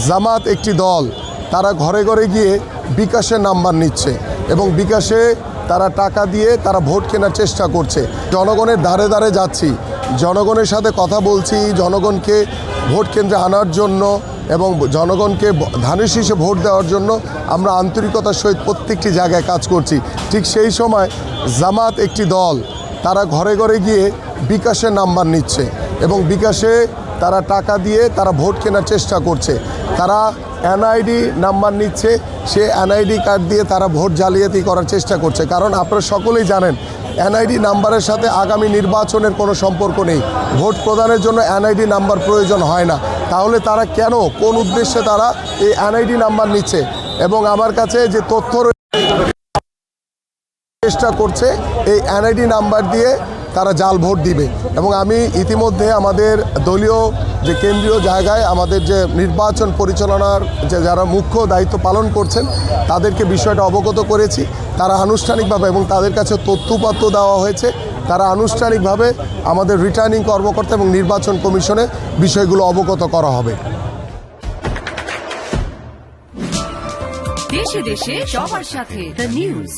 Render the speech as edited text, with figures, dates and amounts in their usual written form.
জামাত একটি দল, তারা ঘরে ঘরে গিয়ে বিকাশের নাম্বার নিচ্ছে এবং বিকাশে তারা টাকা দিয়ে তারা ভোট কেনার চেষ্টা করছে। জনগণের ধারে ধারে যাচ্ছি, জনগণের সাথে কথা বলছি, জনগণকে ভোট কেন্দ্রে আনার জন্য এবং জনগণকে ধানের শীষে ভোট দেওয়ার জন্য আমরা আন্তরিকতার সহিত প্রত্যেকটি জায়গায় কাজ করছি। ঠিক সেই সময় জামাত একটি দল, তারা ঘরে ঘরে গিয়ে বিকাশের নাম্বার নিচ্ছে এবং বিকাশে তারা টাকা দিয়ে তারা ভোট কেনার চেষ্টা করছে। তারা এনআইডি নাম্বার নিচ্ছে, সে এনআইডি কার্ড দিয়ে তারা ভোট জালিয়াতি করার চেষ্টা করছে। কারণ আপনারা সকলেই জানেন এনআইডি নাম্বারের সাথে আগামী নির্বাচনের কোনো সম্পর্ক নেই। ভোট প্রদানের জন্য এনআইডি নাম্বার প্রয়োজন হয় না। তাহলে তারা কেন, কোন উদ্দেশ্যে তারা এই এনআইডি নাম্বার নিচ্ছে? এবং আমার কাছে যে তথ্য চেষ্টা করছে এই এনআইডি নাম্বার দিয়ে তারা জাল ভোট দিবে। এবং আমি ইতিমধ্যে আমাদের দলীয় যে কেন্দ্রীয় জায়গায় আমাদের যে নির্বাচন পরিচালনার যে যারা মুখ্য দায়িত্ব পালন করছেন তাদেরকে বিষয়টা অবগত করেছি। তারা আনুষ্ঠানিকভাবে এবং তাদের কাছে তথ্যপত্র দেওয়া হয়েছে, তারা আনুষ্ঠানিকভাবে আমাদের রিটার্নিং কর্মকর্তা এবং নির্বাচন কমিশনে বিষয়গুলো অবগত করা হবে। দেশে দেশে সবার সাথে দ্য নিউজ।